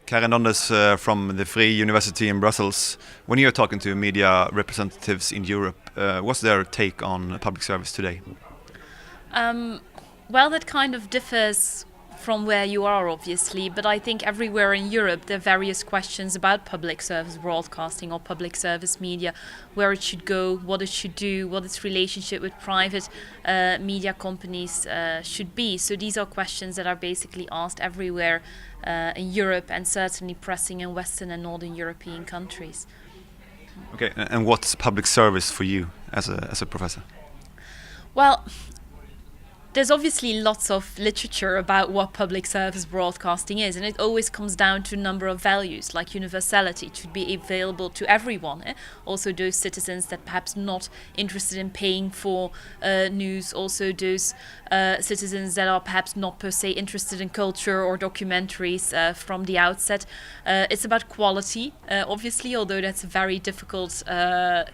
Karen Donders from the Vrije University in Brussels. When you're talking to media representatives in Europe, what's their take on public service today? Well, that kind of differs from where you are, obviously, but I think everywhere in Europe there are various questions about public service broadcasting or public service media, where it should go, what it should do, what its relationship with private media companies should be. So these are questions that are basically asked everywhere in Europe, and certainly pressing in Western and Northern European countries. Okay, and what's public service for you as a professor? Well, there's obviously lots of literature about what public service broadcasting is, and it always comes down to a number of values, like universality. It should be available to everyone, also those citizens that perhaps not interested in paying for news, also those citizens that are perhaps not per se interested in culture or documentaries from the outset. It's about quality, obviously, although that's a very difficult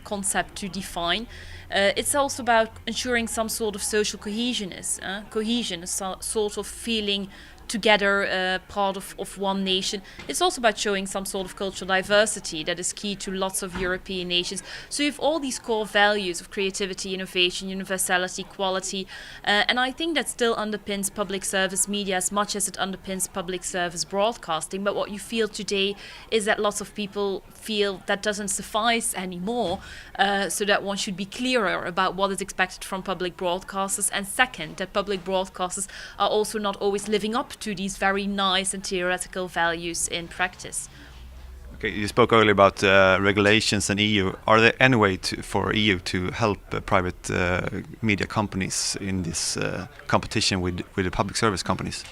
concept to define. It's also about ensuring some sort of social cohesion, a sort of feeling together, part of one nation. It's also about showing some sort of cultural diversity that is key to lots of European nations. So you have all these core values of creativity, innovation, universality, quality, and I think that still underpins public service media as much as it underpins public service broadcasting. But what you feel today is that lots of people feel that doesn't suffice anymore, so that one should be clearer about what is expected from public broadcasters, and second, that public broadcasters are also not always living up to these very nice and theoretical values in practice. Okay, you spoke earlier about regulations and EU. Are there any way for EU to help private media companies in this competition with the public service companies?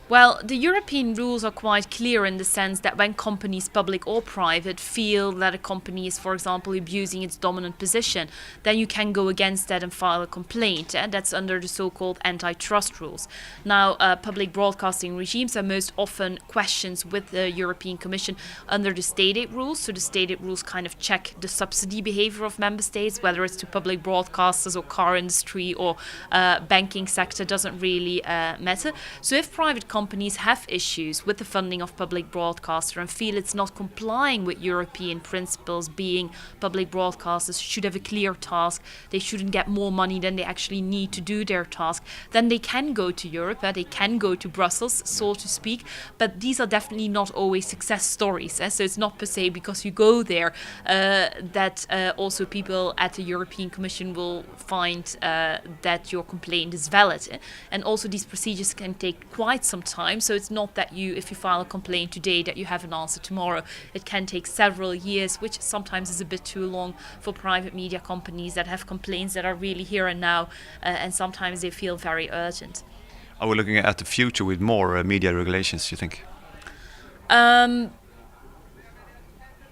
Well, the European rules are quite clear in the sense that when companies, public or private, feel that a company is, for example, abusing its dominant position, then you can go against that and file a complaint. And that's under the so-called antitrust rules. Now, public broadcasting regimes are most often questions with the European Commission under the state aid rules. So the state aid rules kind of check the subsidy behavior of member states, whether it's to public broadcasters or car industry or banking sector, doesn't really matter. So if private companies have issues with the funding of public broadcaster and feel it's not complying with European principles, being public broadcasters should have a clear task, they shouldn't get more money than they actually need to do their task, then they can go to Europe, they can go to Brussels, so to speak, but these are definitely not always success stories. So it's not per se because you go there that also people at the European Commission will find that your complaint is valid. And also these procedures can take quite some time, so it's not that if you file a complaint today that you have an answer tomorrow. It can take several years, which sometimes is a bit too long for private media companies that have complaints that are really here and now, and sometimes they feel very urgent. Are we looking at the future with more media regulations, you think?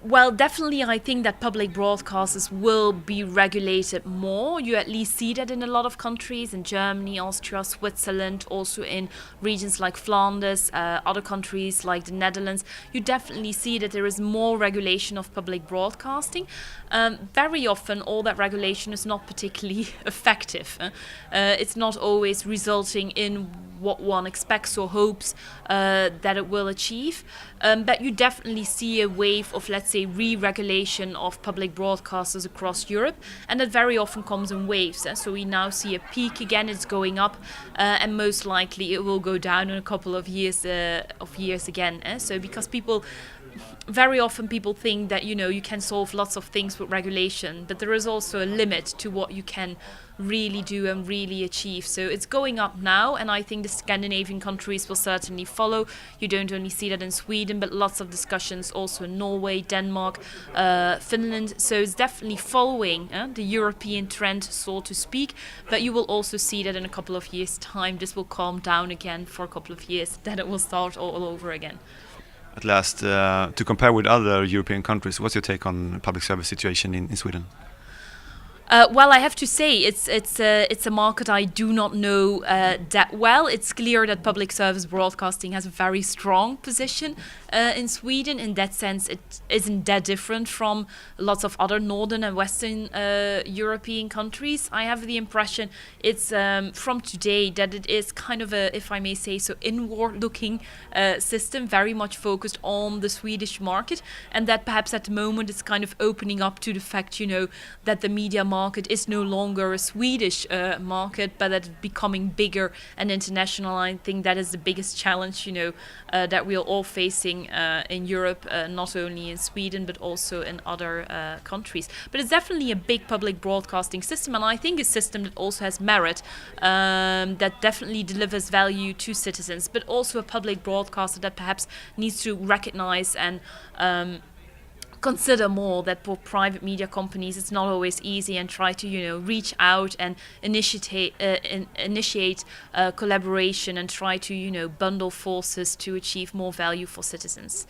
Well, definitely I think that public broadcasters will be regulated more. You at least see that in a lot of countries, in Germany, Austria, Switzerland, also in regions like Flanders, other countries like the Netherlands. You definitely see that there is more regulation of public broadcasting. Very often all that regulation is not particularly effective. It's not always resulting in what one expects or hopes that it will achieve. But you definitely see a wave of, let's say, re-regulation of public broadcasters across Europe, and that very often comes in waves. So we now see a peak again, it's going up, and most likely it will go down in a couple of years again. So because very often people think that you can solve lots of things with regulation, but there is also a limit to what you can really do and really achieve. So it's going up now, and I think the Scandinavian countries will certainly follow. You don't only see that in Sweden, but lots of discussions also in Norway, Denmark, Finland. So it's definitely following the European trend, so to speak, but you will also see that in a couple of years' time this will calm down again for a couple of years, then it will start all over again. At last, to compare with other European countries, what's your take on public service situation in Sweden? Well, I have to say it's a market I do not know that well. It's clear that public service broadcasting has a very strong position in Sweden. In that sense, it isn't that different from lots of other northern and western European countries. I have the impression it's from today that it is kind of a, if I may say so, inward-looking system, very much focused on the Swedish market, and that perhaps at the moment it's kind of opening up to the fact, that the media market is no longer a Swedish market, but that it's becoming bigger and international. I think that is the biggest challenge, that we are all facing in Europe, not only in Sweden, but also in other countries. But it's definitely a big public broadcasting system, and I think a system that also has merit, that definitely delivers value to citizens, but also a public broadcaster that perhaps needs to recognize and consider more that for private media companies it's not always easy, and try to reach out and initiate collaboration and try to bundle forces to achieve more value for citizens.